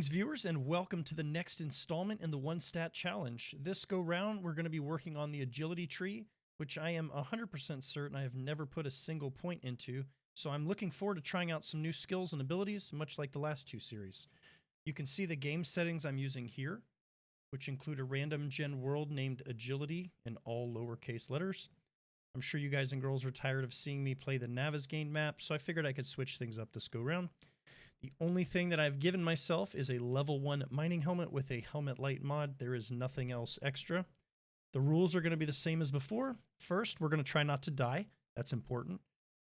Greetings, viewers, and welcome to the next installment in the One Stat Challenge. This go round, we're going to be working on the agility tree, which I am 100% certain I have never put a single point into, so I'm looking forward to trying out some new skills and abilities, much like the last two series. You can see the game settings I'm using here, which include a random gen world named Agility in all lowercase letters. I'm sure you guys and girls are tired of seeing me play the Navigaine map, so I figured I could switch things up this go round. The only thing that I've given myself is a level 1 mining helmet with a helmet light mod. There is nothing else extra. The rules are going to be the same as before. First, we're going to try not to die. That's important.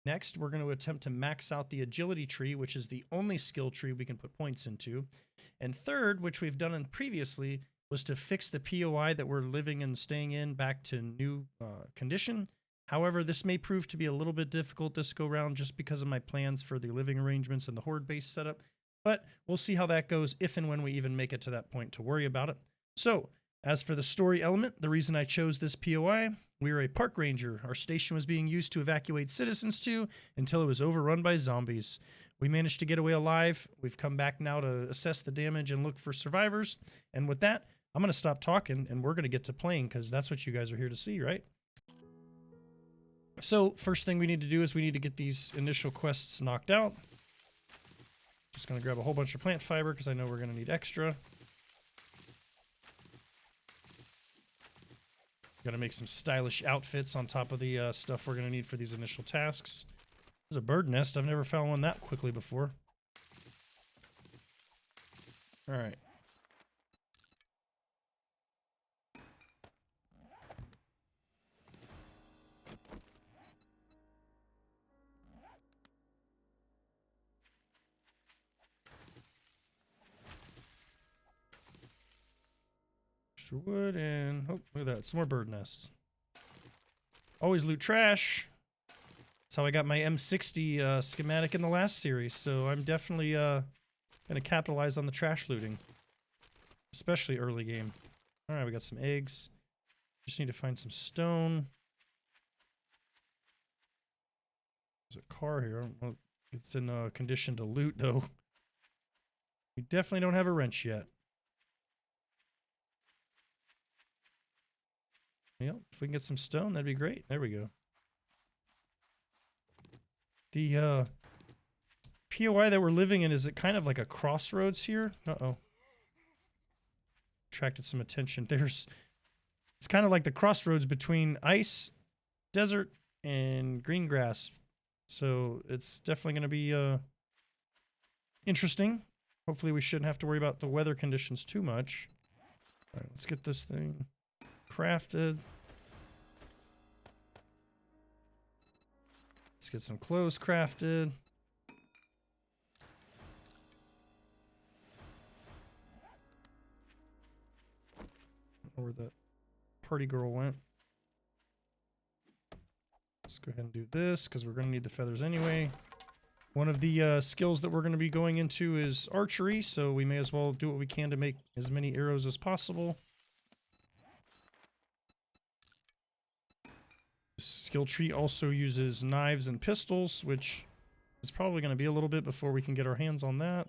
Next, we're going to attempt to max out the agility tree, which is the only skill tree we can put points into. And third, which we've done previously, was to fix the POI that we're living and staying in back to new condition. However, this may prove to be a little bit difficult this go round just because of my plans for the living arrangements and the horde base setup, but we'll see how that goes if and when we even make it to that point to worry about it. So, as for the story element, the reason I chose this POI, we were a park ranger. Our station was being used to evacuate citizens to until it was overrun by zombies. We managed to get away alive. We've come back now to assess the damage and look for survivors. And with that, I'm going to stop talking and we're going to get to playing because that's what you guys are here to see, right? So, first thing we need to do is we need to get these initial quests knocked out. Just going to grab a whole bunch of plant fiber because I know we're going to need extra. Got to make some stylish outfits on top of the stuff we're going to need for these initial tasks. There's a bird nest. I've never found one that quickly before. Alright. Wood and oh, look at that, some more bird nests. Always loot trash. That's how I got my M60 schematic in the last series, so I'm definitely gonna capitalize on the trash looting, especially early game. All right, we got some eggs. Just need to find some stone. There's a car here. I don't know if it's in a condition to loot though. We definitely don't have a wrench yet. Yep, if we can get some stone, that'd be great. There we go. The POI that we're living in, is it kind of like a crossroads here? Uh-oh. Attracted some attention. It's kind of like the crossroads between ice, desert, and green grass. So it's definitely going to be interesting. Hopefully we shouldn't have to worry about the weather conditions too much. All right, let's get this thing crafted. Let's get some clothes crafted. I don't know where that party girl went. Let's go ahead and do this because we're going to need the feathers anyway. One of the skills that we're going to be going into is archery, so we may as well do what we can to make as many arrows as possible. Skill tree also uses knives and pistols, which is probably going to be a little bit before we can get our hands on that.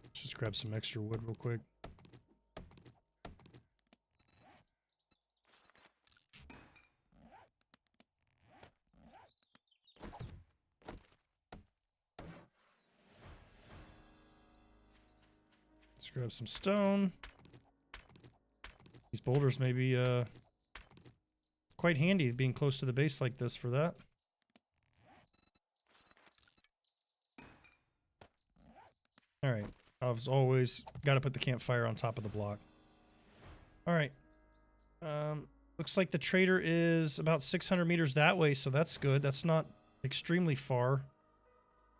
Let's just grab some extra wood real quick. Let's grab some stone. These boulders may be quite handy being close to the base like this for that. Alright, as always, gotta put the campfire on top of the block. Alright. Looks like the trader is about 600 meters that way, so that's good. That's not extremely far.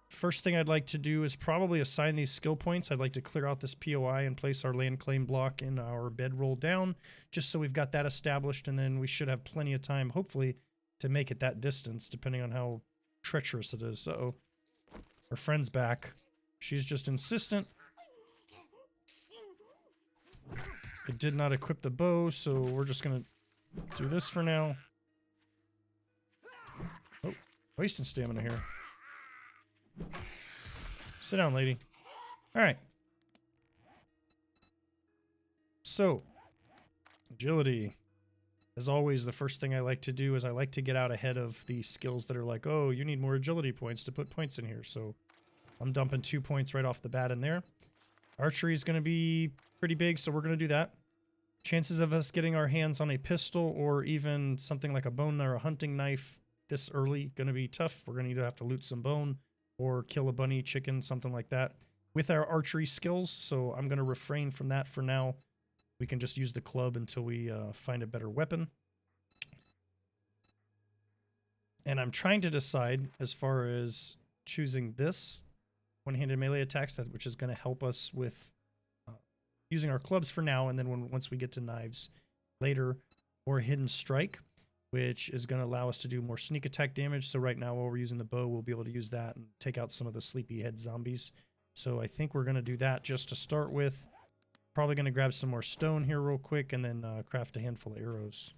First thing I'd like to do is probably assign these skill points. I'd like to clear out this POI and place our land claim block in our bedroll down, just so we've got that established, and then we should have plenty of time, hopefully, to make it that distance, depending on how treacherous it is. Uh-oh. Our friend's back. She's just insistent. It did not equip the bow, so we're just going to do this for now. Oh, wasting stamina here. Sit down, lady. Alright. So, agility. As always, the first thing I like to do is I like to get out ahead of the skills that are like, oh, you need more agility points to put points in here. So I'm dumping 2 points right off the bat in there. Archery is going to be pretty big, so we're going to do that. Chances of us getting our hands on a pistol or even something like a bone or a hunting knife this early going to be tough. We're going to either have to loot some bone or kill a bunny, chicken, something like that with our archery skills. So I'm going to refrain from that for now. We can just use the club until we find a better weapon. And I'm trying to decide as far as choosing this one-handed melee attacks, which is going to help us with using our clubs for now, and then once we get to knives later, or hidden strike, which is going to allow us to do more sneak attack damage. So right now while we're using the bow, we'll be able to use that and take out some of the sleepyhead zombies. So I think we're going to do that just to start with. Probably going to grab some more stone here real quick and then craft a handful of arrows.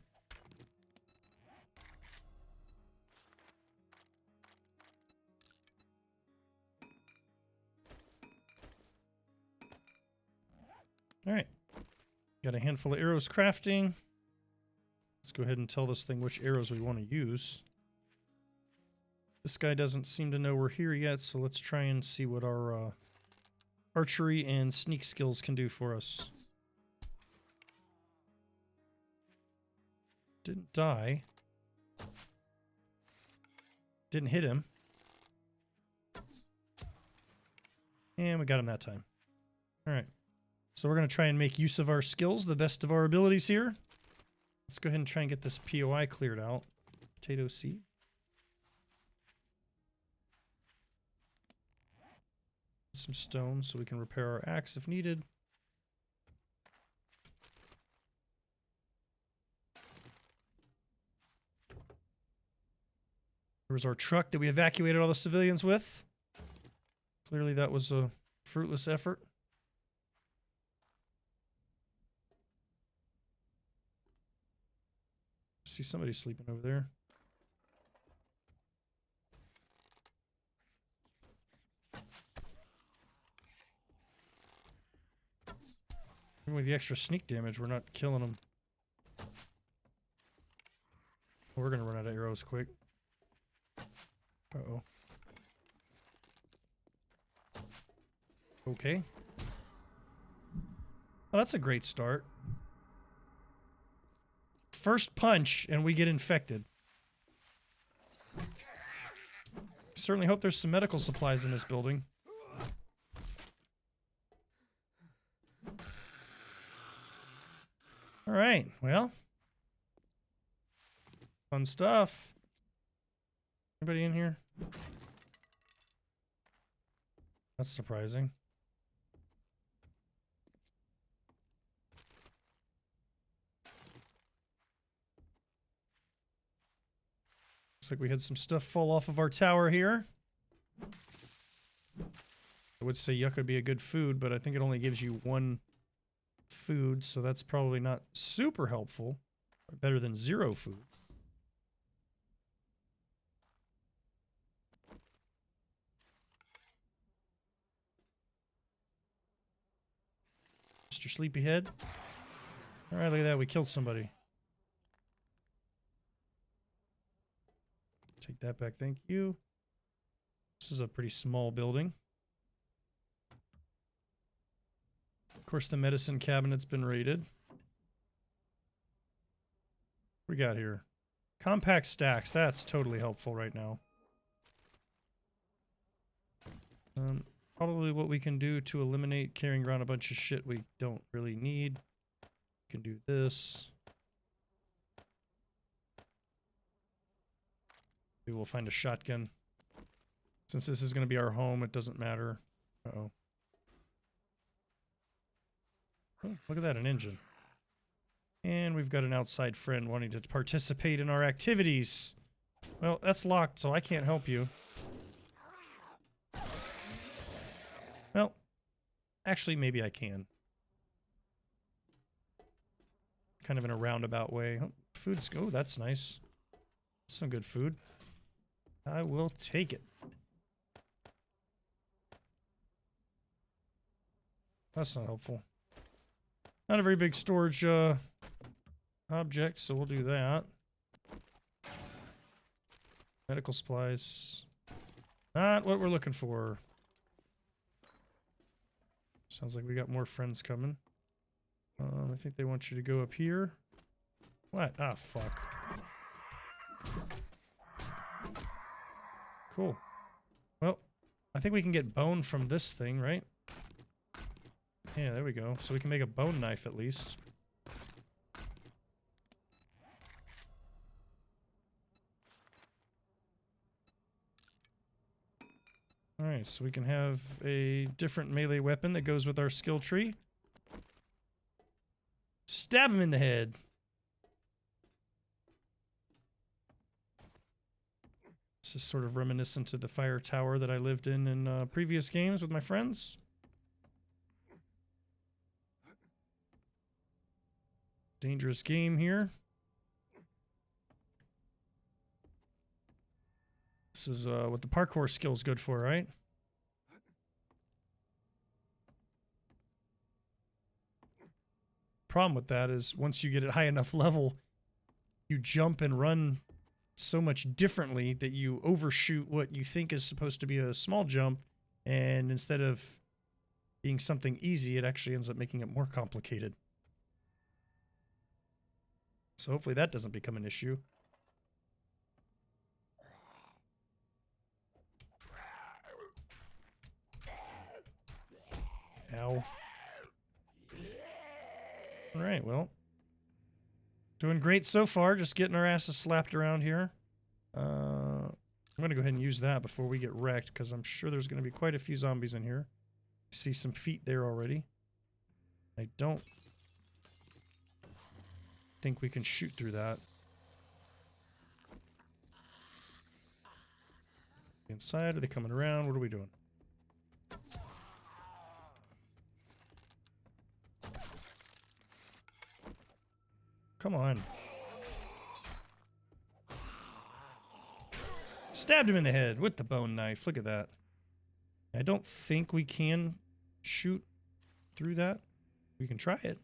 Alright. Got a handful of arrows crafting. Let's go ahead and tell this thing which arrows we want to use. This guy doesn't seem to know we're here yet, so let's try and see what our archery and sneak skills can do for us. Didn't die. Didn't hit him. And we got him that time. Alright. So we're going to try and make use of our skills, the best of our abilities here. Let's go ahead and try and get this POI cleared out. Potato seed. Some stone so we can repair our axe if needed. There was our truck that we evacuated all the civilians with. Clearly that was a fruitless effort. See somebody sleeping over there. Even with the extra sneak damage, we're not killing them. We're gonna run out of arrows quick. Uh-oh. Okay. Oh, that's a great start. First punch, and we get infected. Certainly hope there's some medical supplies in this building. Alright, well. Fun stuff. Anybody in here? That's surprising. Looks like we had some stuff fall off of our tower here. I would say yucca would be a good food, but I think it only gives you 1 food, so that's probably not super helpful. Better than 0 food. Mr. Sleepyhead. Alright, look at that. We killed somebody. Take that back, thank you. This is a pretty small building. Of course, the medicine cabinet's been raided. What we got here? Compact stacks. That's totally helpful right now. Probably what we can do to eliminate carrying around a bunch of shit we don't really need. We can do this. Maybe we'll find a shotgun. Since this is going to be our home, it doesn't matter. Uh-oh. Oh, look at that, an engine. And we've got an outside friend wanting to participate in our activities. Well, that's locked, so I can't help you. Well, actually, maybe I can. kind of in a roundabout way. Oh, food's, oh, that's nice. Some good food. I will take it. That's not helpful. Not a very big storage object, so we'll do that. Medical supplies. Not what we're looking for. Sounds like we got more friends coming. I think they want you to go up here. What? Ah, fuck. Cool. Well, I think we can get bone from this thing, right? Yeah, there we go. So we can make a bone knife at least. Alright, so we can have a different melee weapon that goes with our skill tree. Stab him in the head. This is sort of reminiscent to the fire tower that I lived in previous games with my friends. Dangerous game here. This is what the parkour skill's good for, right? Problem with that is once you get at high enough level, you jump and run so much differently that you overshoot what you think is supposed to be a small jump, and instead of being something easy, it actually ends up making it more complicated. So hopefully that doesn't become an issue. Ow. Alright, well. Doing great so far, just getting our asses slapped around here. I'm going to go ahead and use that before we get wrecked, because I'm sure there's going to be quite a few zombies in here. I see some feet there already. I don't think we can shoot through that. Inside, are they coming around? What are we doing? Come on. Stabbed him in the head with the bone knife. Look at that. I don't think we can shoot through that. We can try it.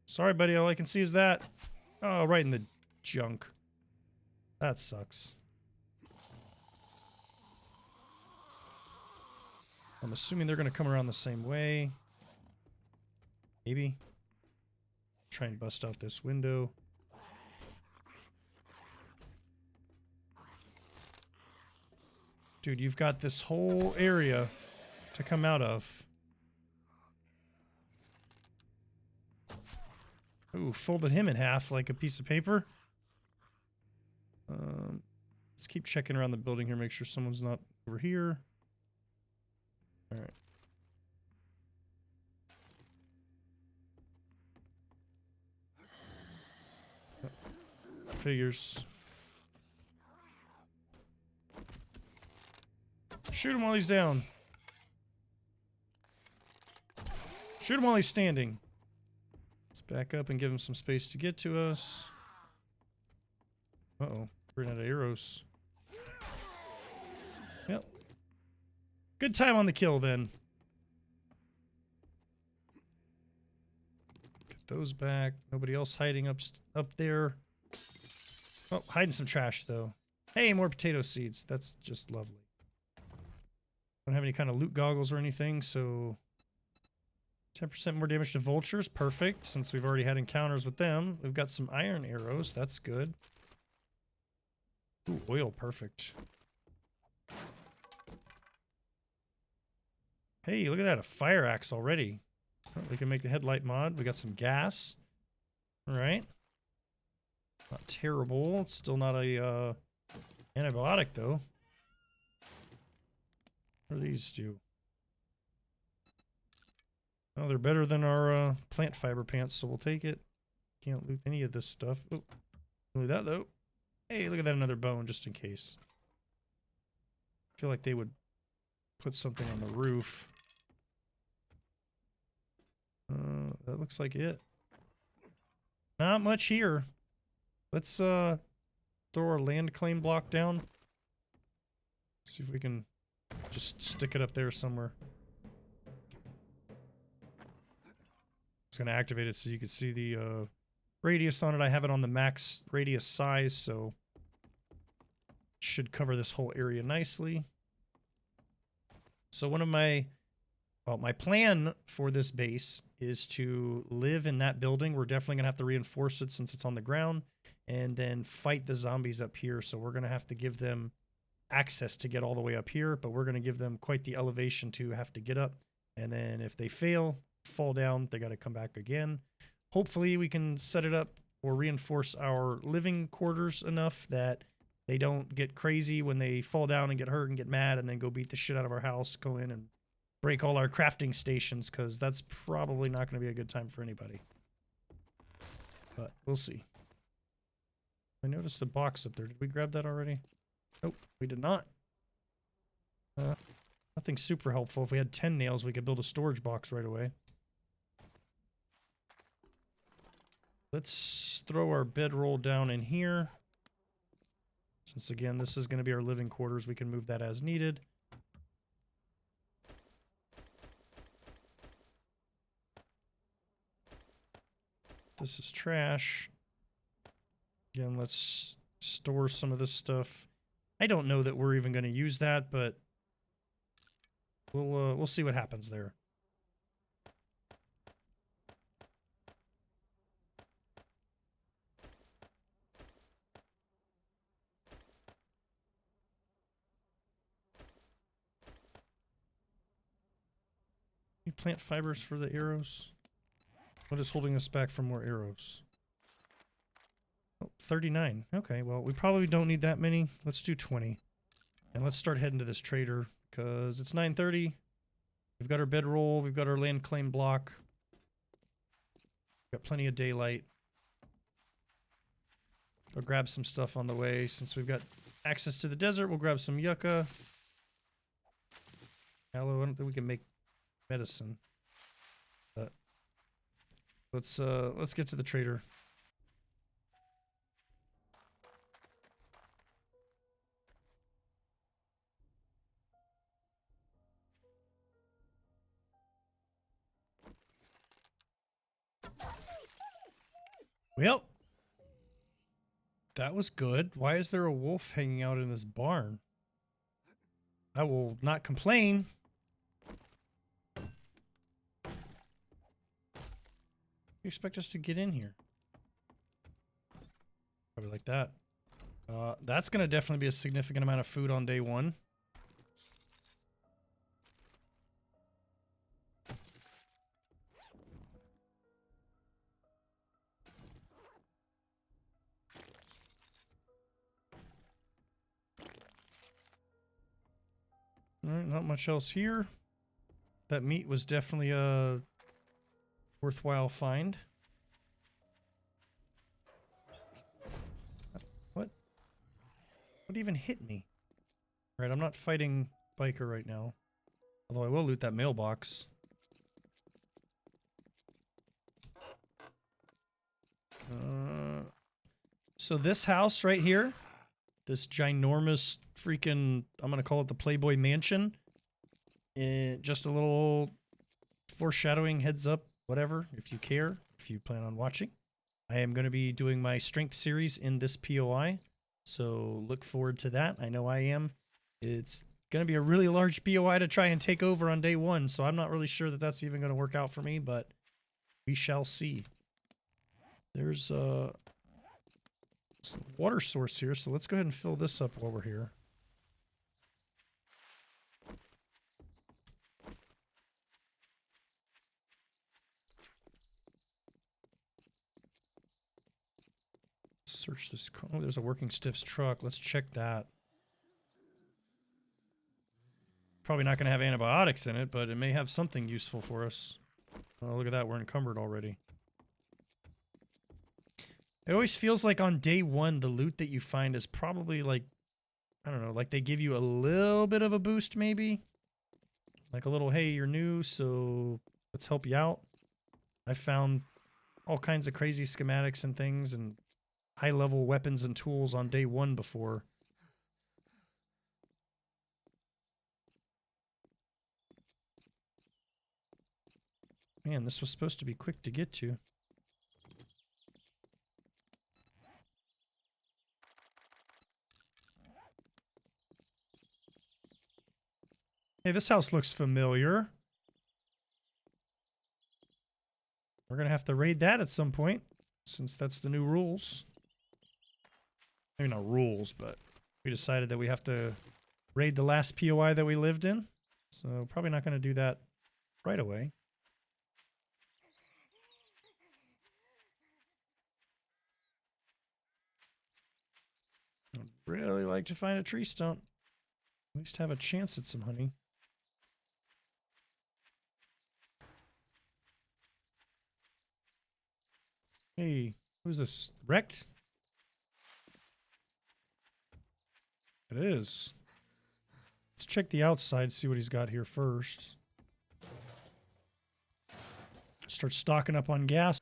Sorry, buddy. All I can see is that. Oh, right in the junk. That sucks. I'm assuming they're going to come around the same way. Maybe. Try and bust out this window. Dude, you've got this whole area to come out of. Ooh, folded him in half like a piece of paper. Let's keep checking around the building here, make sure someone's not over here. All right. Figures. Shoot him while he's down. Shoot him while he's standing. Let's back up and give him some space to get to us. Uh-oh. Ran out of arrows. Yep. Good time on the kill then. Get those back. Nobody else hiding up there. Oh, hiding some trash though. Hey, more potato seeds. That's just lovely. Don't have any kind of loot goggles or anything, so 10% more damage to vultures. Perfect, since we've already had encounters with them. We've got some iron arrows. That's good. Ooh, oil. Perfect. Hey, look at that. A fire axe already. Oh, we can make the headlight mod. We got some gas. All right. Not terrible. It's still not a antibiotic, though. What do these do? Oh, they're better than our plant fiber pants, so we'll take it. Can't loot any of this stuff. Oh, loot that, though. Hey, look at that, another bone, just in case. I feel like they would put something on the roof. That looks like it. Not much here. Let's throw our land claim block down. See if we can just stick it up there somewhere. It's going to activate it so you can see the radius on it. I have it on the max radius size, so should cover this whole area nicely. So one of my plan for this base is to live in that building. We're definitely going to have to reinforce it since it's on the ground, and then fight the zombies up here. So we're going to have to give them access to get all the way up here, but we're going to give them quite the elevation to have to get up. And then if they fall down, they got to come back again. Hopefully we can set it up or reinforce our living quarters enough that they don't get crazy when they fall down and get hurt and get mad and then go beat the shit out of our house, go in and break all our crafting stations, because that's probably not going to be a good time for anybody. But we'll see. I noticed the box up there. Did we grab that already? Nope, we did not. Nothing super helpful. If we had 10 nails, we could build a storage box right away. Let's throw our bedroll down in here. Since, again, this is going to be our living quarters, we can move that as needed. This is trash. Again, let's store some of this stuff. I don't know that we're even going to use that, but we'll see what happens there. You plant fibers for the arrows? What is holding us back from more arrows? Oh, 39. Okay, well, we probably don't need that many. Let's do 20. And let's start heading to this trader, because it's 9:30. We've got our bedroll. We've got our land claim block. Got plenty of daylight. I'll grab some stuff on the way. Since we've got access to the desert, we'll grab some yucca. Aloe, I don't think we can make medicine. But let's get to the trader. Well, that was good. Why is there a wolf hanging out in this barn? I will not complain. You expect us to get in here? Probably like that. That's going to definitely be a significant amount of food on day one. Alright, not much else here. That meat was definitely a worthwhile find. What? What even hit me? Alright, I'm not fighting Biker right now. Although I will loot that mailbox. So this house right here, this ginormous freaking, I'm going to call it the Playboy Mansion. Just a little foreshadowing, heads up, whatever, if you care, if you plan on watching. I am going to be doing my strength series in this POI, so look forward to that. I know I am. It's going to be a really large POI to try and take over on day one, so I'm not really sure that that's even going to work out for me, but we shall see. There's some water source here, so let's go ahead and fill this up while we're here. Search this. Oh, there's a working stiff's truck. Let's check that. Probably not going to have antibiotics in it, but it may have something useful for us. Oh, look at that. We're encumbered already. It always feels like on day one, the loot that you find is probably like, I don't know, like they give you a little bit of a boost maybe. Like a little, hey, you're new, so let's help you out. I found all kinds of crazy schematics and things and high-level weapons and tools on day 1 before. Man, this was supposed to be quick to get to. Hey, this house looks familiar. We're going to have to raid that at some point, since that's the new rules. Maybe not rules, but we decided that we have to raid the last POI that we lived in. So probably not going to do that right away. I'd really like to find a tree stump. At least have a chance at some honey. Hey, who's this? Wrecked? It is. Let's check the outside, see what he's got here first. Start stocking up on gas.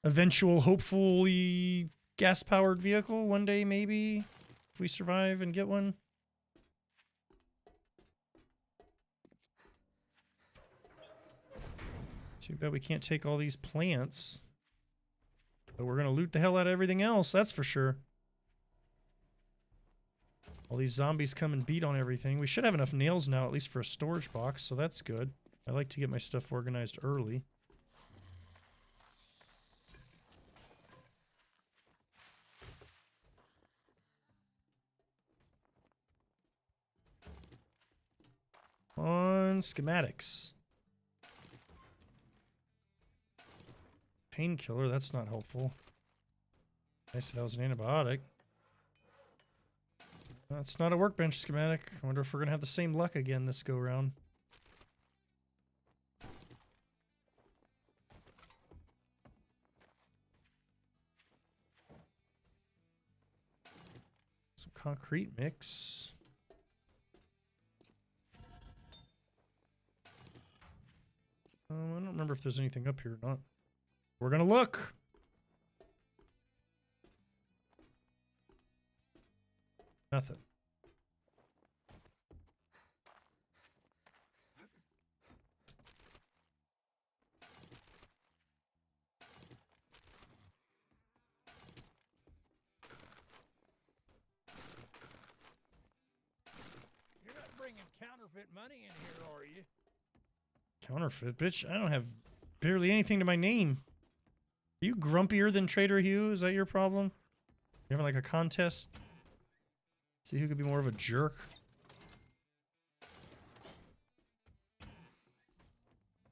Eventual, hopefully, gas-powered vehicle one day, maybe, if we survive and get one. Too bad we can't take all these plants. But we're going to loot the hell out of everything else, that's for sure. All these zombies come and beat on everything. We should have enough nails now, at least for a storage box, so that's good. I like to get my stuff organized early. On schematics. Painkiller, that's not helpful. Nice if that was an antibiotic. That's not a workbench schematic. I wonder if we're going to have the same luck again this go round. Some concrete mix. I don't remember if there's anything up here or not. We're going to look. Nothing. You're not bringing counterfeit money in here, are you? Counterfeit, bitch. I don't have barely anything to my name. Are you grumpier than Trader Hugh? Is that your problem? You having like a contest? See who could be more of a jerk.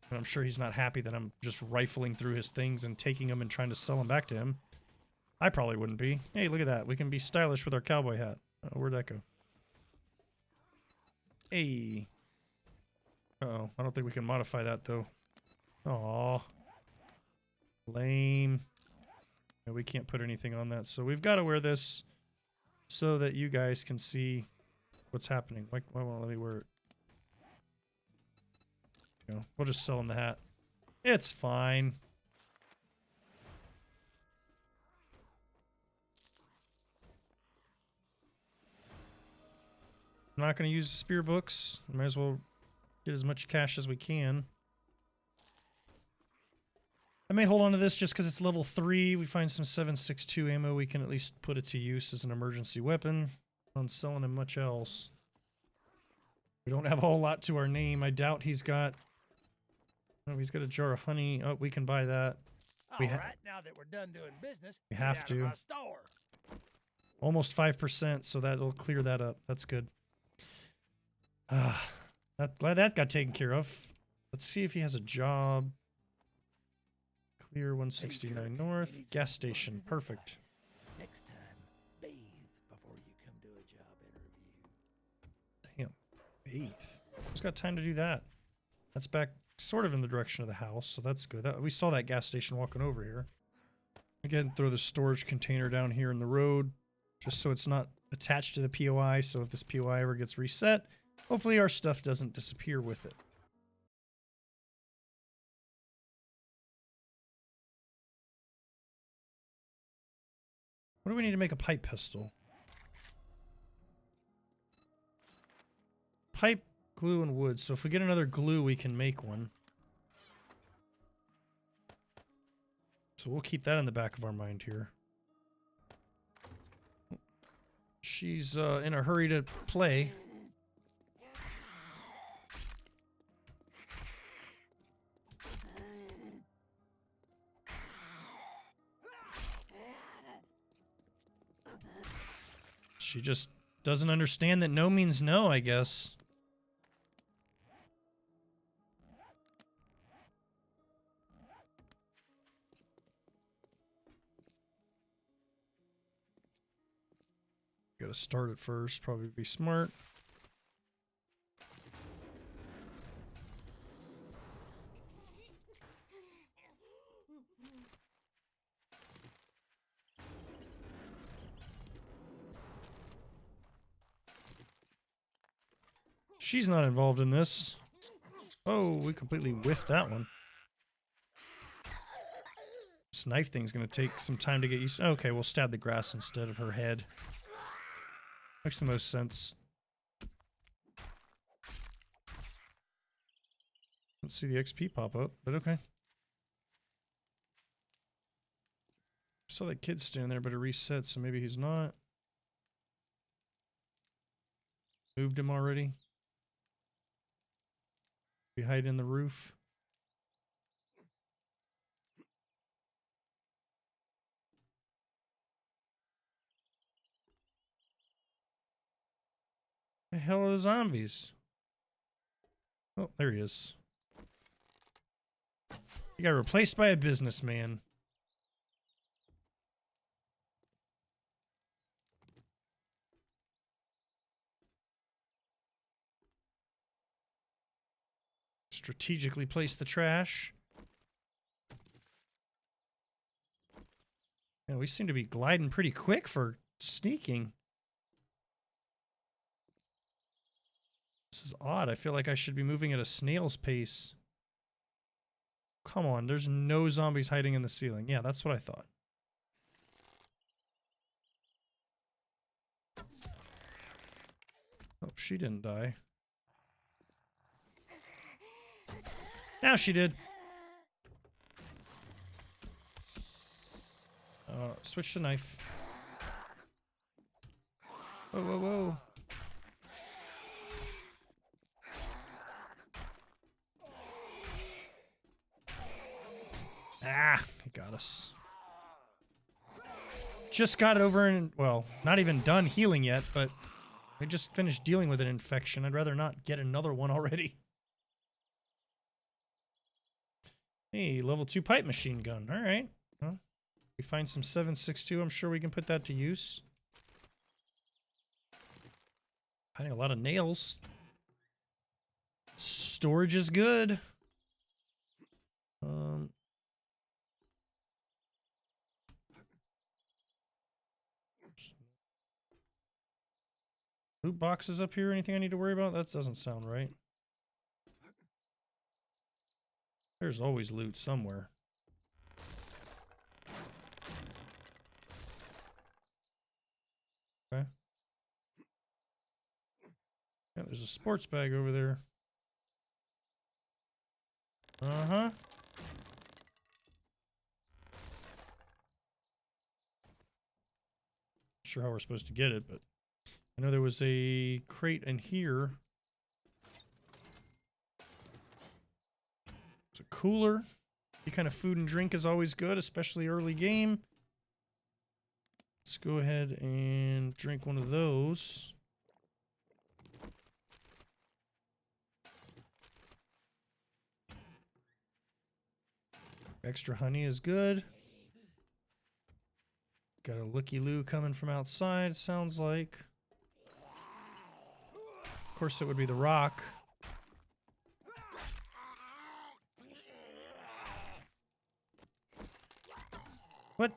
And I'm sure he's not happy that I'm just rifling through his things and taking them and trying to sell them back to him. I probably wouldn't be. Hey, look at that. We can be stylish with our cowboy hat. Oh, where'd that go? Hey. Uh-oh. I don't think we can modify that, though. Aw. Lame. Yeah, we can't put anything on that. So we've got to wear this so that you guys can see what's happening. Why won't let me wear it? You know, we'll just sell him the hat. It's fine. I'm not going to use the spear books. Might as well get as much cash as we can. I may hold on to this just because it's level 3. We find some 7.62 ammo. We can at least put it to use as an emergency weapon. On selling him much else. We don't have a whole lot to our name. I doubt he's got... Oh, he's got a jar of honey. Oh, we can buy that. All right, now that we're done doing business, we have to. my store. Almost 5%, so that'll clear that up. That's good. Glad that got taken care of. Let's see if he has a job. Clear 169 North. Gas station. Perfect. Next time, bathe before you come to a job interview. Damn. Bathe. Who's got time to do that? That's back sort of in the direction of the house, so that's good. We saw that gas station walking over here. Again, throw the storage container down here in the road, just so it's not attached to the POI, so if this POI ever gets reset, hopefully our stuff doesn't disappear with it. What do we need to make a pipe pistol? Pipe, glue, and wood. So if we get another glue, we can make one. So we'll keep that in the back of our mind here. She's in a hurry to play. She just doesn't understand that no means no, I guess. Gotta start it first, probably be smart. She's not involved in this. Oh, we completely whiffed that one. This knife thing's gonna take some time to get used to. Okay, we'll stab the grass instead of her head. Makes the most sense. Let's see the XP pop up, but okay. Saw that kid stand there, but it reset, so maybe he's not. Moved him already. We hide in the roof. The hell are the zombies? Oh, there he is. He got replaced by a businessman. Strategically place the trash. Yeah, we seem to be gliding pretty quick for sneaking. This is odd. I feel like I should be moving at a snail's pace. Come on, there's no zombies hiding in the ceiling. Yeah, that's what I thought. Oh, she didn't die. Now she did. Switch to knife. Whoa, whoa, whoa. Ah, he got us. Just got it over and, well, not even done healing yet, but we just finished dealing with an infection. I'd rather not get another one already. Hey, level 2 pipe machine gun. All right. Well, we find some 7.62. I'm sure we can put that to use. Finding a lot of nails. Storage is good. Loot boxes up here? Anything I need to worry about? That doesn't sound right. There's always loot somewhere. Okay. Yeah, there's a sports bag over there. Uh-huh. Sure how we're supposed to get it, but I know there was a crate in here. It's a cooler. Any kind of food and drink is always good, especially early game. Let's go ahead and drink one of those. Extra honey is good. Got a looky-loo coming from outside, sounds like. Of course, it would be the rock. What?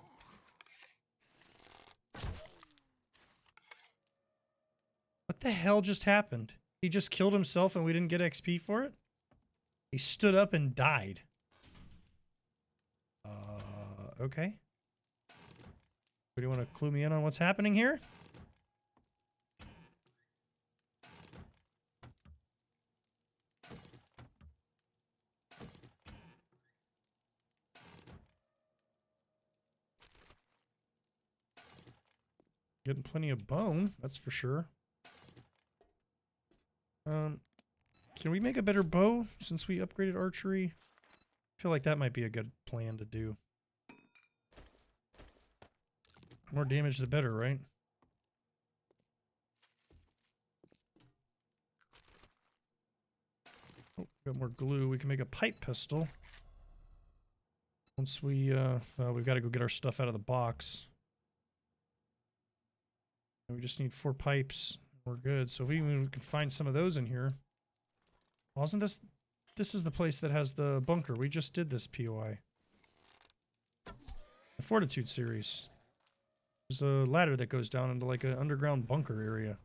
What the hell just happened? He just killed himself and we didn't get XP for it? He stood up and died. Okay. Do you want to clue me in on what's happening here? Getting plenty of bone, that's for sure. Can we make a better bow since we upgraded archery? I feel like that might be a good plan to do. More damage the better, right? Oh, got more glue. We can make a pipe pistol. Once we, we've got to go get our stuff out of the box. And we just need 4 pipes. We're good. So if we even can find some of those in here. Wasn't this... This is the place that has the bunker. We just did this POI. The Fortitude series. There's a ladder that goes down into like an underground bunker area.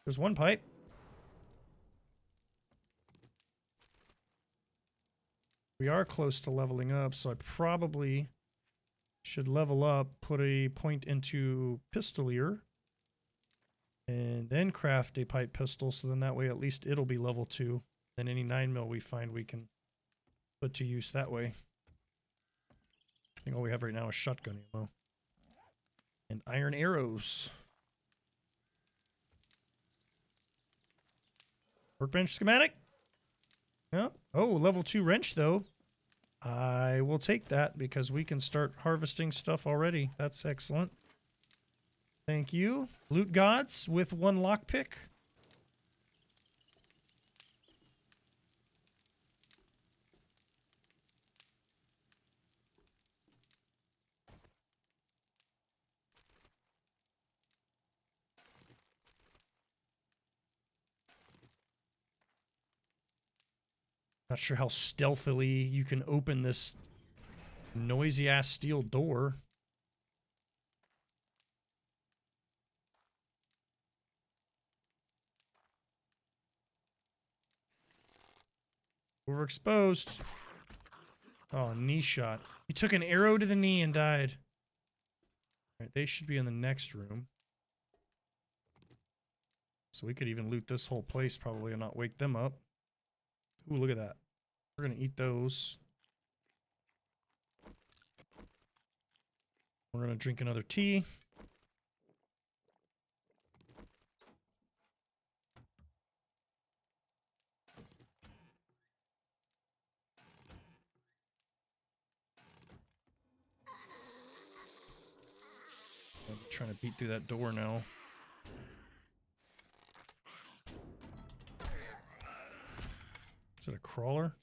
There's 1 pipe. We are close to leveling up, so I probably should level up, put a point into pistolier, and then craft a pipe pistol, so then that way at least it'll be level 2. Then any 9mm we find we can put to use that way. I think all we have right now is shotgun ammo. And iron arrows. Workbench schematic? No. Oh, level 2 wrench though. I will take that because we can start harvesting stuff already. That's excellent. Thank you. Loot gods with 1 lockpick. Not sure how stealthily you can open this noisy ass steel door. Overexposed. Oh, knee shot. He took an arrow to the knee and died. Alright, they should be in the next room. So we could even loot this whole place probably and not wake them up. Ooh, look at that. We're gonna eat those. We're gonna drink another tea. I'm trying to beat through that door now. Is it a crawler?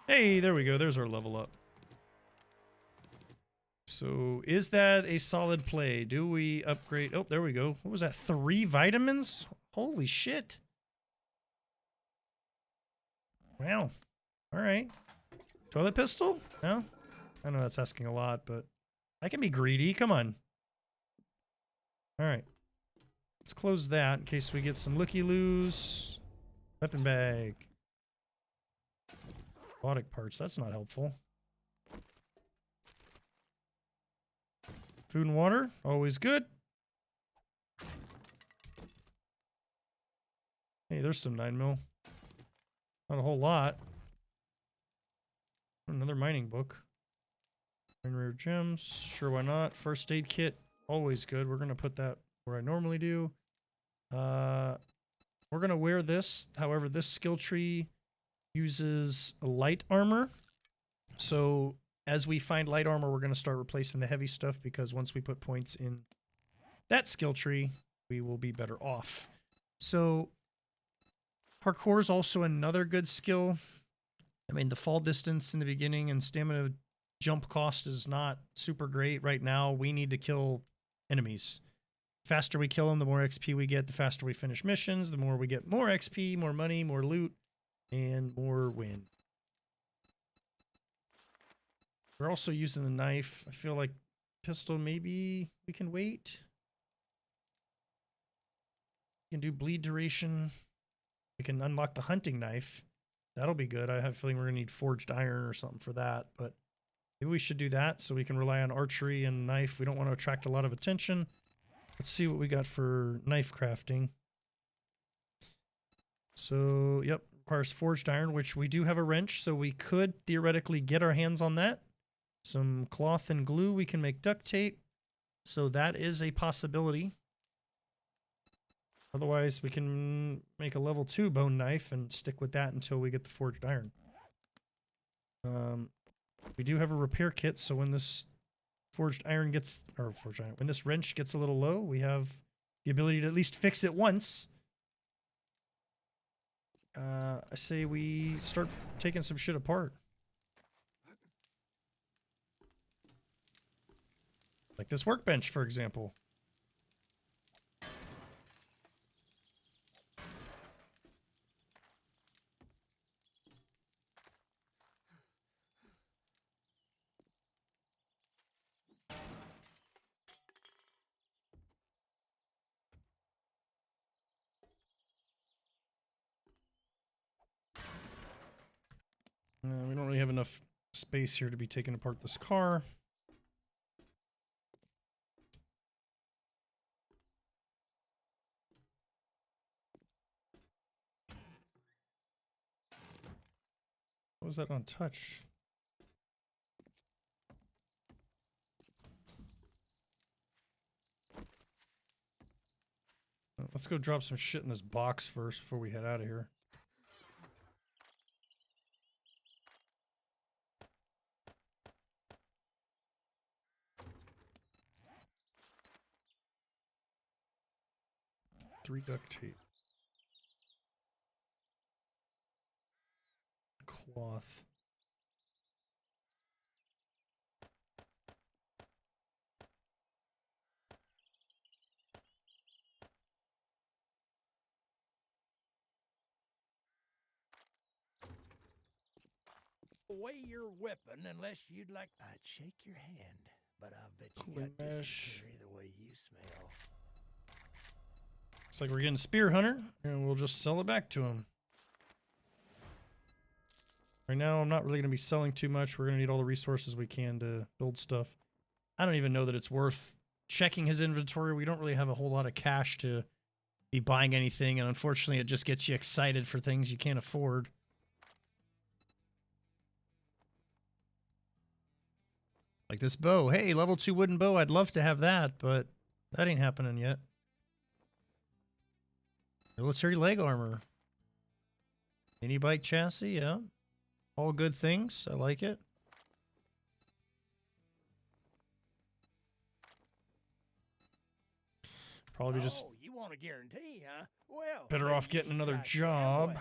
Hey, there we go. There's our level up. So, is that a solid play? Do we upgrade? Oh, there we go. What was that? 3 vitamins? Holy shit. Wow. All right. Toilet pistol? No? I know that's asking a lot, but I can be greedy. Come on. All right. Let's close that in case we get some looky-loos. Weapon bag. Robotic parts. That's not helpful. Food and water. Always good. Hey, there's some 9mm. Not a whole lot. Another mining book. Iron rare gems. Sure, why not? First aid kit. Always good. We're going to put that where I normally do. We're going to wear this. However, this skill tree uses light armor. So as we find light armor, we're going to start replacing the heavy stuff because once we put points in that skill tree, we will be better off. So parkour is also another good skill. I mean, the fall distance in the beginning and stamina jump cost is not super great right now. We need to kill enemies. The faster we kill them, the more XP we get. The faster we finish missions, the more we get more XP, more money, more loot, and more win. We're also using the knife. I feel like pistol, maybe we can wait. We can do bleed duration. We can unlock the hunting knife. That'll be good. I have a feeling we're going to need forged iron or something for that, but maybe we should do that so we can rely on archery and knife. We don't want to attract a lot of attention. Let's see what we got for knife crafting. So, yep, requires forged iron, which we do have a wrench, so we could theoretically get our hands on that. Some cloth and glue, we can make duct tape. So that is a possibility. Otherwise, we can make a level 2 bone knife and stick with that until we get the forged iron. We do have a repair kit, so when this when this wrench gets a little low, we have the ability to at least fix it once. I say we start taking some shit apart. Like this workbench, for example. We don't really have enough space here to be taking apart this car. What was that untouched? Let's go drop some shit in this box first before we head out of here. Three duct tape. Cloth. Away your weapon unless you'd like. I'd shake your hand, but I bet you Cooling got mesh. dysentery the way you smell. Looks like we're getting Spear Hunter, and we'll just sell it back to him. Right now, I'm not really going to be selling too much. We're going to need all the resources we can to build stuff. I don't even know that it's worth checking his inventory. We don't really have a whole lot of cash to be buying anything, and unfortunately, it just gets you excited for things you can't afford. Like this bow. Hey, level 2 wooden bow. I'd love to have that, but that ain't happening yet. Military leg armor. Mini bike chassis, yeah. All good things. I like it. Probably just you want a guarantee, huh? Well, better maybe off you getting should another try job.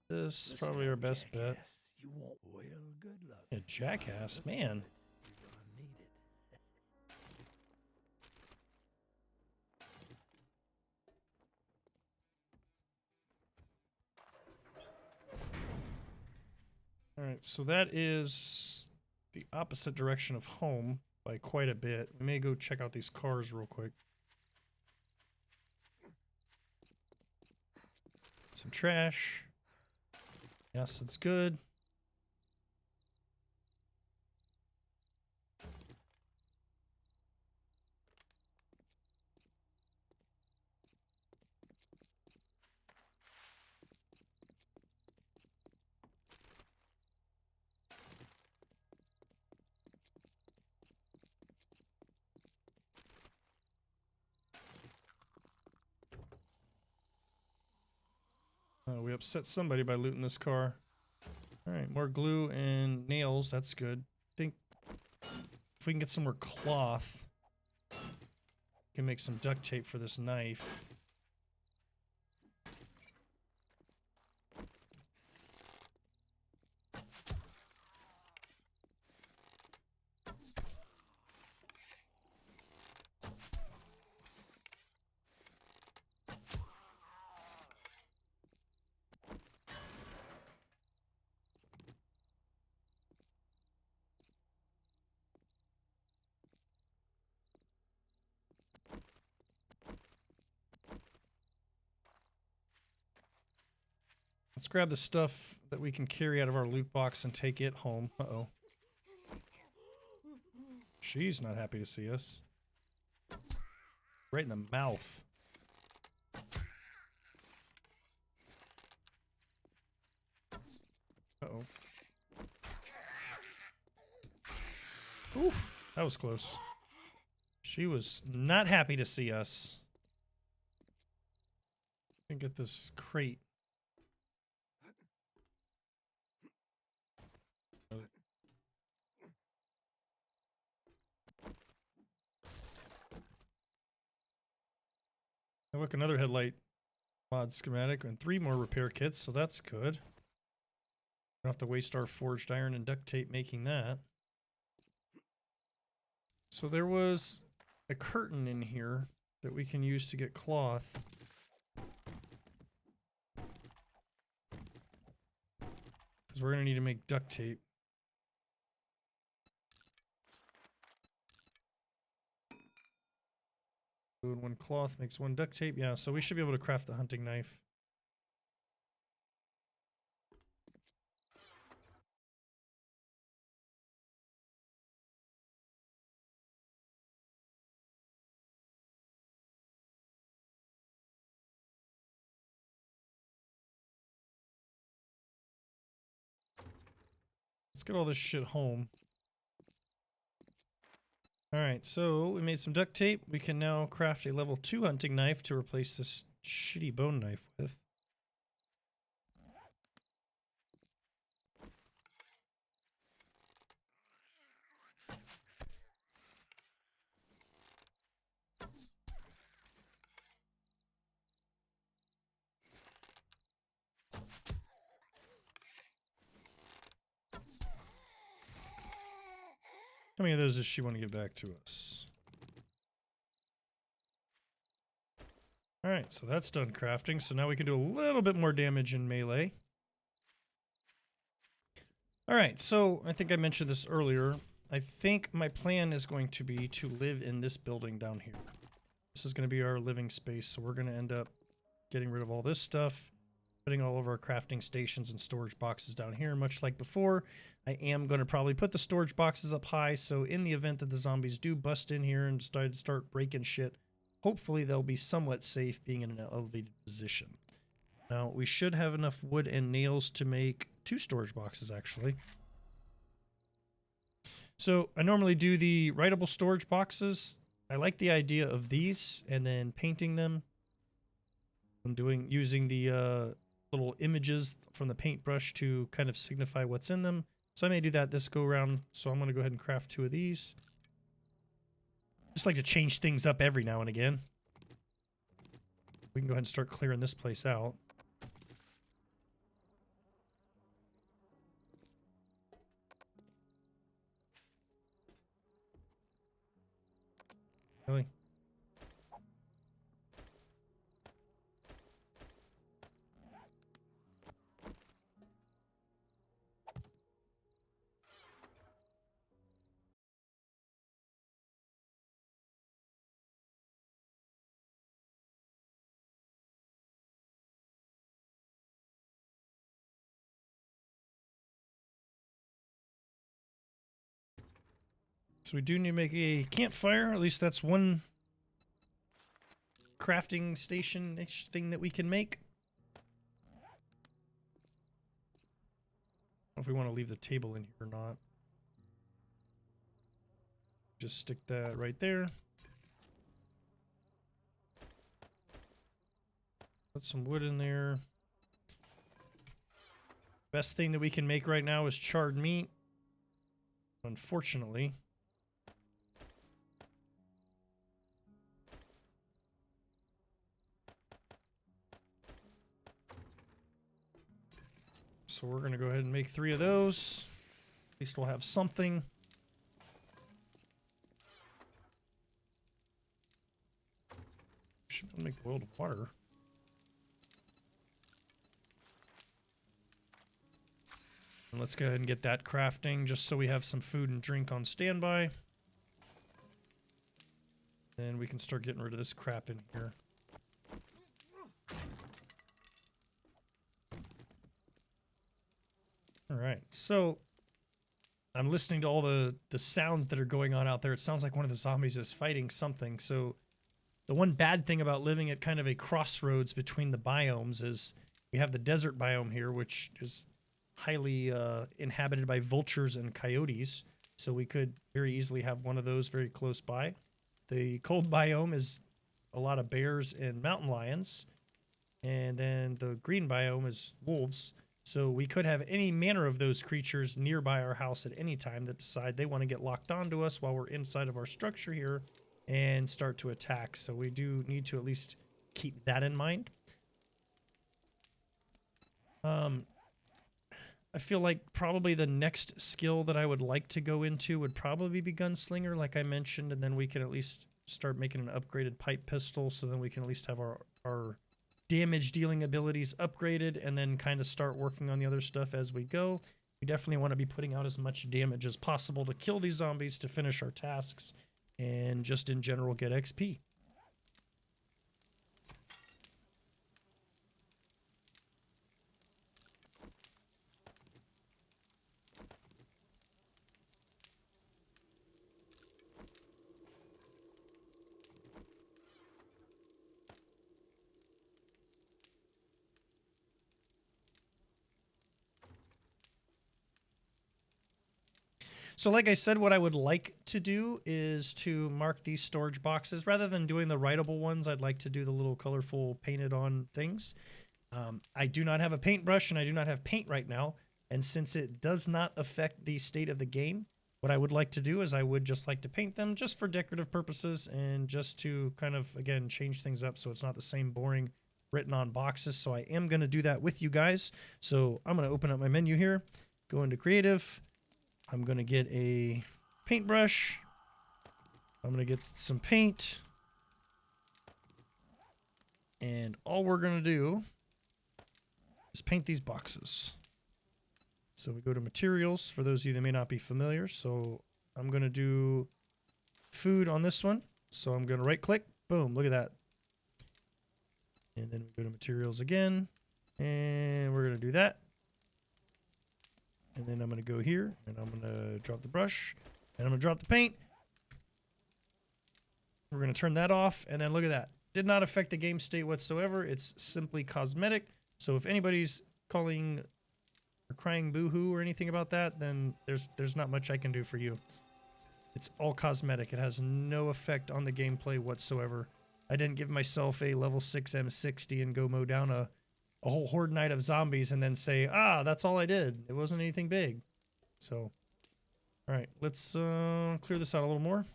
This is probably our best bet. You want well, good luck. A jackass, man. You're gonna need it. Alright, so that is the opposite direction of home by quite a bit. We may go check out these cars real quick. Some trash. Yes, it's good. We upset somebody by looting this car. Alright, more glue and nails. That's good. I think if we can get some more cloth, we can make some duct tape for this knife. Let's grab the stuff that we can carry out of our loot box and take it home. Uh-oh. She's not happy to see us. Right in the mouth. Uh-oh. Oof, that was close. She was not happy to see us. Can get this crate. And look, another headlight mod schematic and 3 more repair kits, so that's good. Don't have to waste our forged iron and duct tape making that. So there was a curtain in here that we can use to get cloth. Because we're going to need to make duct tape. And 1 cloth makes 1 duct tape. Yeah, so we should be able to craft the hunting knife. Let's get all this shit home. Alright, so we made some duct tape. We can now craft a level 2 hunting knife to replace this shitty bone knife with. How many of those does she want to give back to us? Alright, so that's done crafting. So now we can do a little bit more damage in melee. Alright, so I think I mentioned this earlier. I think my plan is going to be to live in this building down here. This is going to be our living space, so we're going to end up getting rid of all this stuff, putting all of our crafting stations and storage boxes down here, much like before. I am going to probably put the storage boxes up high, so in the event that the zombies do bust in here and start breaking shit, hopefully they'll be somewhat safe being in an elevated position. Now, we should have enough wood and nails to make 2 storage boxes, actually. So, I normally do the writable storage boxes. I like the idea of these, and then painting them. I'm using the little images from the paintbrush to kind of signify what's in them. So I may do that this go around. So I'm going to go ahead and craft 2 of these. Just like to change things up every now and again. We can go ahead and start clearing this place out. Really? So we do need to make a campfire. At least that's one crafting station-ish thing that we can make. I don't know if we want to leave the table in here or not. Just stick that right there. Put some wood in there. Best thing that we can make right now is charred meat. Unfortunately. So we're going to go ahead and make 3 of those. At least we'll have something. Should make boiled water. And let's go ahead and get that crafting just so we have some food and drink on standby. Then we can start getting rid of this crap in here. All right, so I'm listening to all the sounds that are going on out there. It sounds like one of the zombies is fighting something. So the one bad thing about living at kind of a crossroads between the biomes is we have the desert biome here, which is highly inhabited by vultures and coyotes. So we could very easily have one of those very close by. The cold biome is a lot of bears and mountain lions. And then the green biome is wolves. So we could have any manner of those creatures nearby our house at any time that decide they want to get locked onto us while we're inside of our structure here and start to attack. So we do need to at least keep that in mind. I feel like probably the next skill that I would like to go into would probably be Gunslinger, like I mentioned, and then we can at least start making an upgraded pipe pistol, so then we can at least have our damage dealing abilities upgraded and then kind of start working on the other stuff as we go. We definitely want to be putting out as much damage as possible to kill these zombies, to finish our tasks, and just in general get XP. So like I said, what I would like to do is to mark these storage boxes. Rather than doing the writable ones, I'd like to do the little colorful painted on things. I do not have a paintbrush and I do not have paint right now. And since it does not affect the state of the game, what I would like to do is I would just like to paint them just for decorative purposes and just to kind of, again, change things up so it's not the same boring written on boxes. So I am going to do that with you guys. So I'm going to open up my menu here, go into creative. I'm going to get a paintbrush. I'm going to get some paint. And all we're going to do is paint these boxes. So we go to materials for those of you that may not be familiar. So I'm going to do food on this one. So I'm going to right click. Boom. Look at that. And then we go to materials again. And we're going to do that. And then I'm going to go here, and I'm going to drop the brush, and I'm going to drop the paint. We're going to turn that off, and then look at that. Did not affect the game state whatsoever. It's simply cosmetic. So if anybody's calling or crying boo-hoo or anything about that, then there's not much I can do for you. It's all cosmetic. It has no effect on the gameplay whatsoever. I didn't give myself a level 6 M60 and go mow down a whole horde night of zombies and then say, that's all I did. It wasn't anything big. So, all right, let's clear this out a little more.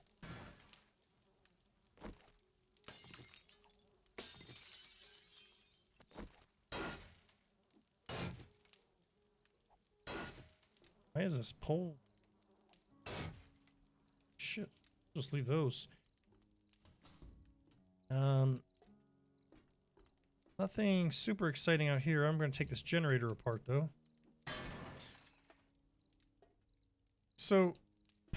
Why is this pole? Shit, just leave those. Nothing super exciting out here. I'm going to take this generator apart, though. So,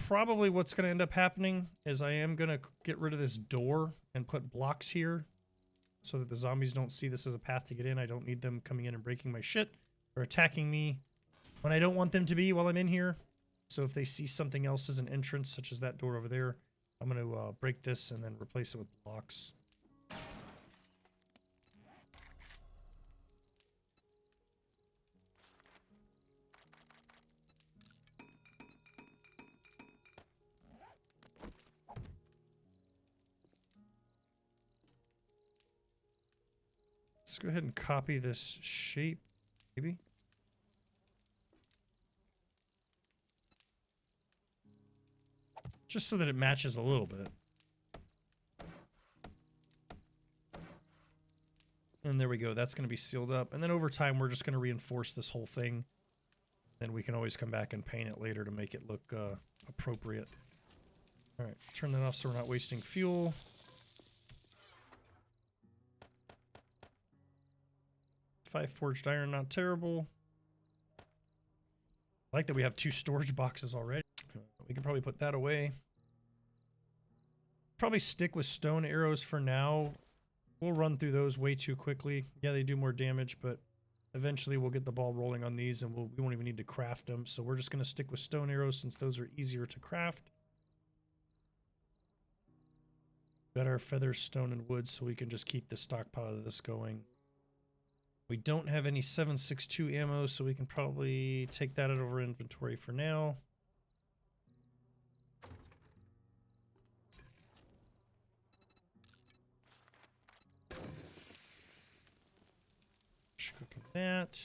probably what's going to end up happening is I am going to get rid of this door and put blocks here so that the zombies don't see this as a path to get in. I don't need them coming in and breaking my shit or attacking me when I don't want them to be while I'm in here. So if they see something else as an entrance, such as that door over there, I'm going to break this and then replace it with blocks. Let's go ahead and copy this shape, maybe. Just so that it matches a little bit. And there we go. That's going to be sealed up. And then over time, we're just going to reinforce this whole thing. Then we can always come back and paint it later to make it look appropriate. All right, turn that off so we're not wasting fuel. Five forged iron, not terrible. I like that we have 2 storage boxes already. We can probably put that away. Probably stick with stone arrows for now. We'll run through those way too quickly. Yeah, they do more damage, but eventually we'll get the ball rolling on these, and we won't even need to craft them. So we're just going to stick with stone arrows since those are easier to craft. Got our feathers, stone, and wood, so we can just keep the stockpile of this going. We don't have any 7.62 ammo, so we can probably take that out of our inventory for now. Just cooking that.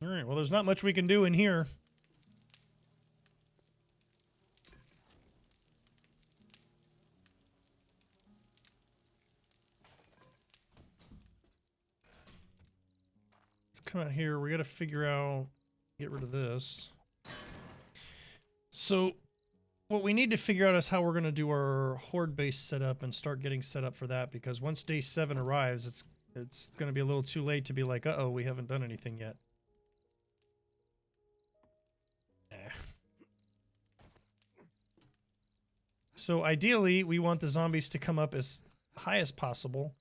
All right, well, there's not much we can do in here. Let's come out here. We got to figure out, get rid of this. So what we need to figure out is how we're going to do our horde-based setup and start getting set up for that, because once day 7 arrives, it's going to be a little too late to be like, uh-oh, we haven't done anything yet. So ideally, we want the zombies to come up as high as possible.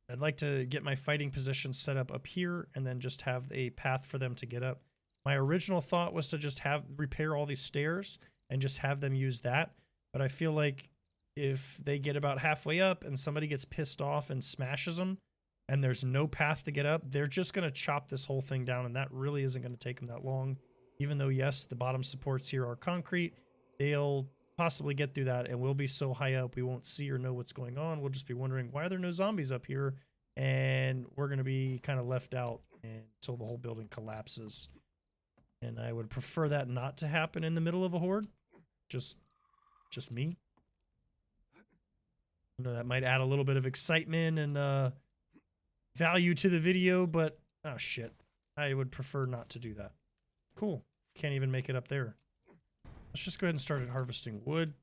I'd like to get my fighting position set up here and then just have a path for them to get up. My original thought was to just repair all these stairs and just have them use that. But I feel like if they get about halfway up and somebody gets pissed off and smashes them and there's no path to get up, they're just going to chop this whole thing down, and that really isn't going to take them that long. Even though, yes, the bottom supports here are concrete, they'll possibly get through that, and we'll be so high up we won't see or know what's going on. We'll just be wondering, why are there no zombies up here? And we're going to be kind of left out until the whole building collapses. And I would prefer that not to happen in the middle of a horde. Just me. I know that might add a little bit of excitement and value to the video, but oh shit, I would prefer not to do that. Cool. Can't even make it up there. Let's just go ahead and start harvesting wood.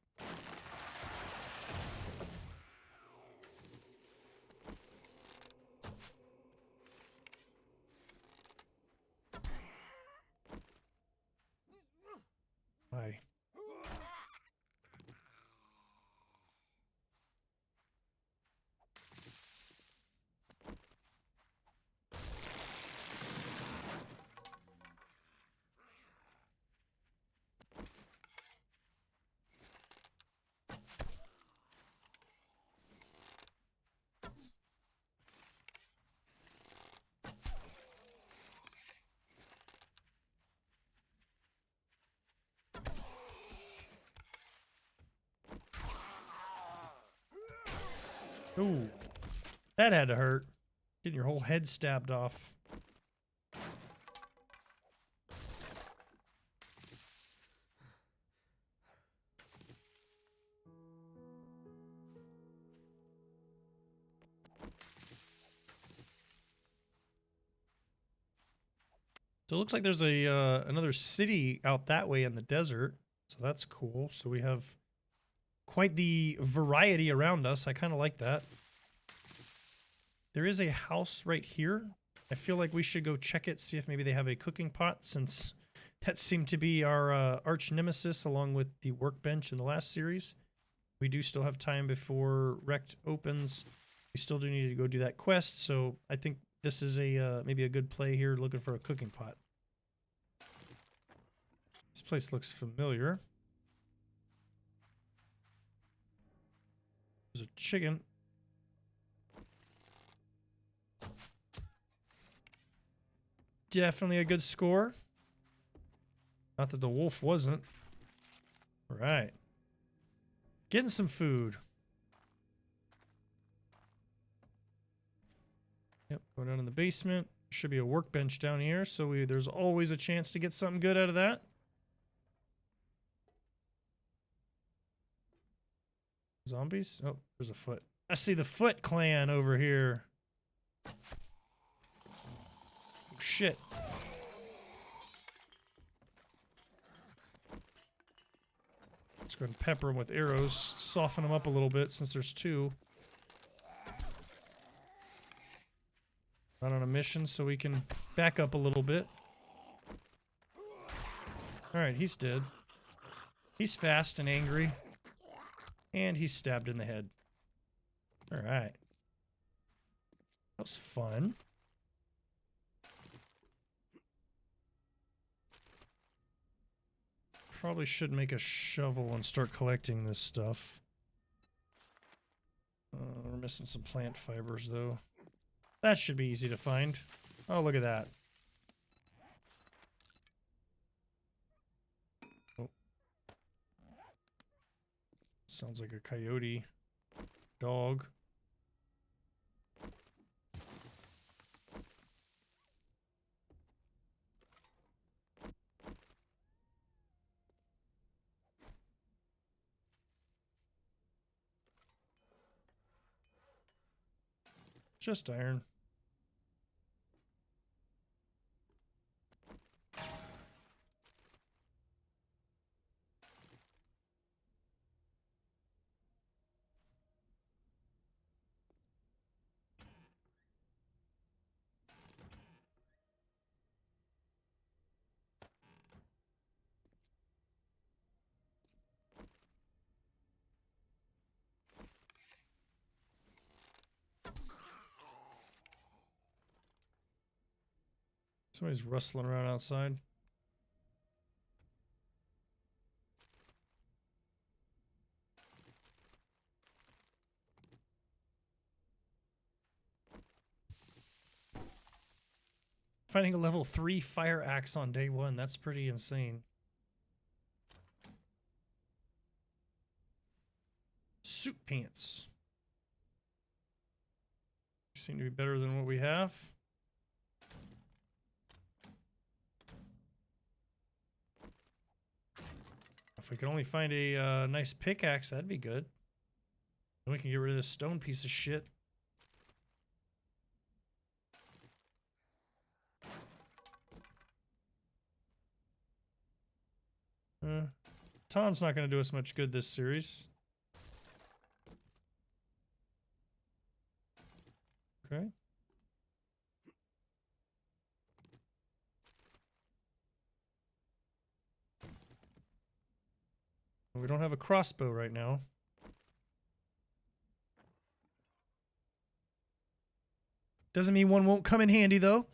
Bye. Ooh, that had to hurt. Getting your whole head stabbed off. So it looks like there's a another city out that way in the desert. So that's cool. So we have quite the variety around us. I kind of like that. There is a house right here. I feel like we should go check it, see if maybe they have a cooking pot, since that seemed to be our arch nemesis along with the workbench in the last series. We do still have time before Rect opens. We still do need to go do that quest, so I think this is a maybe a good play here, looking for a cooking pot. This place looks familiar. There's a chicken. Definitely a good score. Not that the wolf wasn't. All right. Getting some food. Yep, going down in the basement. Should be a workbench down here, so there's always a chance to get something good out of that. Zombies? Oh, there's a foot. I see the Foot Clan over here. Oh, shit. Let's go ahead and pepper them with arrows, soften them up a little bit since there's two. Not on a mission, so we can back up a little bit. Alright, he's dead. He's fast and angry. And he's stabbed in the head. Alright. That was fun. Probably should make a shovel and start collecting this stuff. We're missing some plant fibers, though. That should be easy to find. Oh, look at that. Oh. Sounds like a coyote. Dog. Just iron. Somebody's rustling around outside. Finding a level 3 fire axe on day 1, that's pretty insane. Suit pants. Seem to be better than what we have. If we could only find a nice pickaxe, that'd be good. Then we can get rid of this stone piece of shit. Ton's not going to do us much good this series. Okay. We don't have a crossbow right now. Doesn't mean one won't come in handy, though.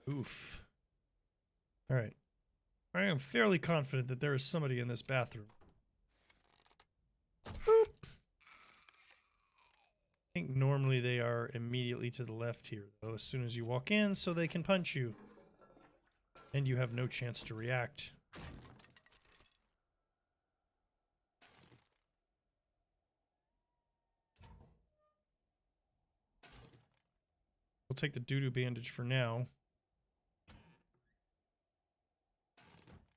Oof. All right. I am fairly confident that there is somebody in this bathroom. Boop. I think normally they are immediately to the left here, though, as soon as you walk in, so they can punch you. And you have no chance to react. We'll take the doo-doo bandage for now.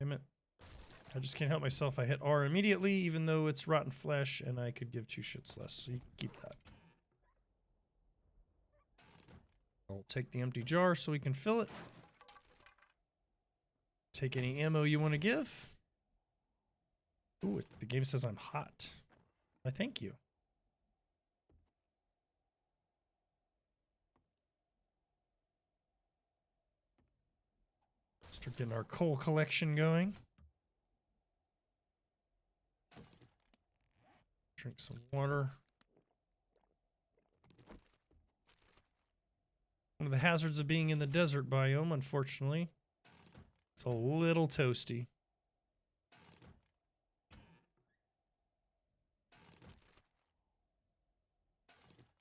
Damn it. I just can't help myself. I hit R immediately, even though it's rotten flesh, and I could give two shits less, so you can keep that. I'll take the empty jar so we can fill it. Take any ammo you want to give. Ooh, the game says I'm hot. Why, thank you. Start getting our coal collection going. Drink some water. One of the hazards of being in the desert biome, unfortunately. It's a little toasty.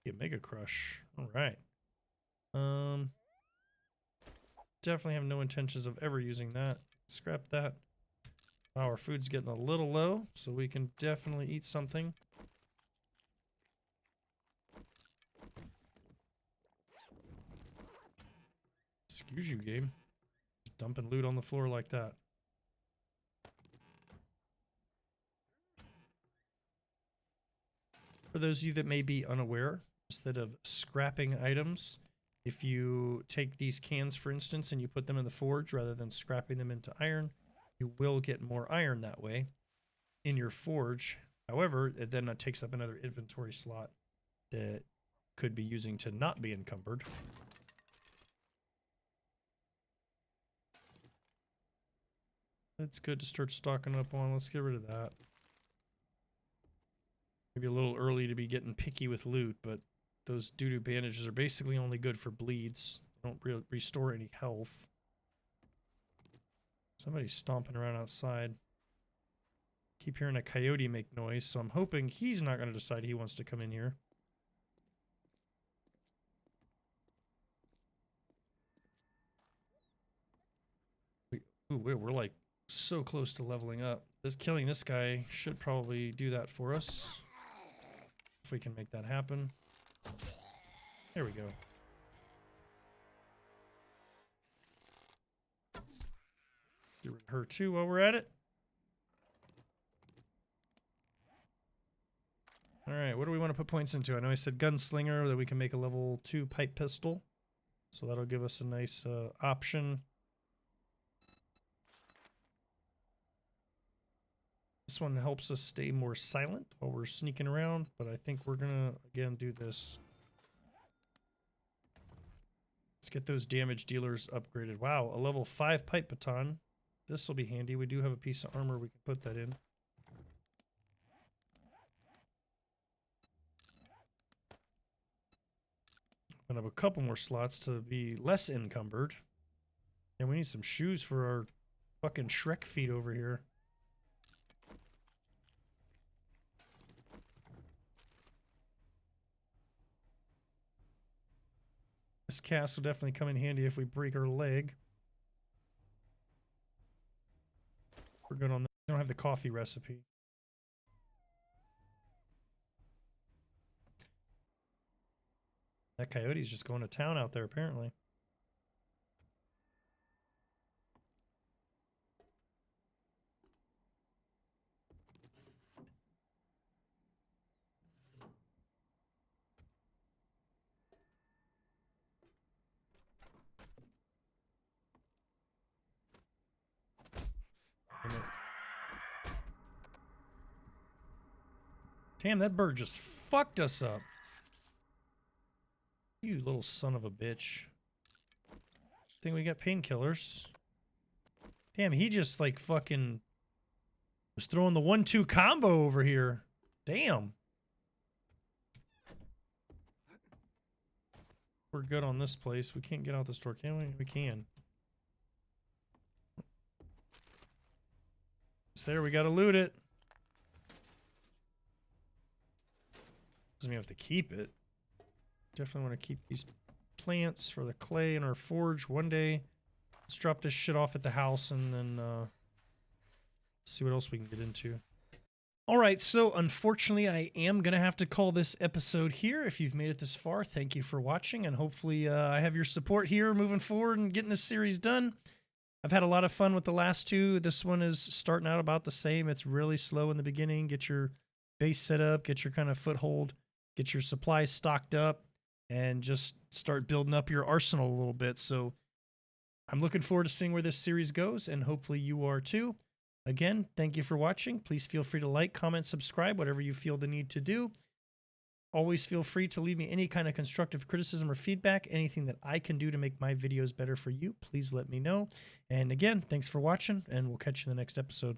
Get Mega Crush. All right. Definitely have no intentions of ever using that. Scrap that. Wow, our food's getting a little low, so we can definitely eat something. Excuse you, game. Just dumping loot on the floor like that. For those of you that may be unaware, instead of scrapping items, if you take these cans, for instance, and you put them in the forge rather than scrapping them into iron, you will get more iron that way in your forge. However, it then takes up another inventory slot that could be using to not be encumbered. That's good to start stocking up on. Let's get rid of that. Maybe a little early to be getting picky with loot, but those doo-doo bandages are basically only good for bleeds. They don't restore any health. Somebody's stomping around outside. Keep hearing a coyote make noise, so I'm hoping he's not going to decide he wants to come in here. We're like so close to leveling up. Killing this guy should probably do that for us. If we can make that happen. There we go. Get rid of her too while we're at it. Alright, what do we want to put points into? I know I said gunslinger, that we can make a level 2 pipe pistol. So that'll give us a nice option. This one helps us stay more silent while we're sneaking around, but I think we're gonna, again, do this. Let's get those damage dealers upgraded. Wow, a level 5 pipe baton. This will be handy. We do have a piece of armor we can put that in. And have a couple more slots to be less encumbered. And we need some shoes for our fucking Shrek feet over here. This cast will definitely come in handy if we break our leg. We're good on that. I don't have the coffee recipe. That coyote's just going to town out there, apparently. Damn, that bird just fucked us up. You little son of a bitch. Think we got painkillers. Damn, he just like fucking was throwing the 1-2 combo over here. Damn. We're good on this place. We can't get out this door, can we? We can. It's there, we gotta loot it. Doesn't mean we have to keep it. Definitely want to keep these plants for the clay in our forge one day. Let's drop this shit off at the house and then see what else we can get into. Alright, so unfortunately I am going to have to call this episode here. If you've made it this far, thank you for watching, and hopefully I have your support here moving forward and getting this series done. I've had a lot of fun with the last two. This one is starting out about the same. It's really slow in the beginning. Get your base set up, get your kind of foothold, get your supplies stocked up, and just start building up your arsenal a little bit. So I'm looking forward to seeing where this series goes, and hopefully you are too. Again, thank you for watching. Please feel free to like, comment, subscribe, whatever you feel the need to do. Always feel free to leave me any kind of constructive criticism or feedback. Anything that I can do to make my videos better for you, please let me know. And again, thanks for watching, and we'll catch you in the next episode.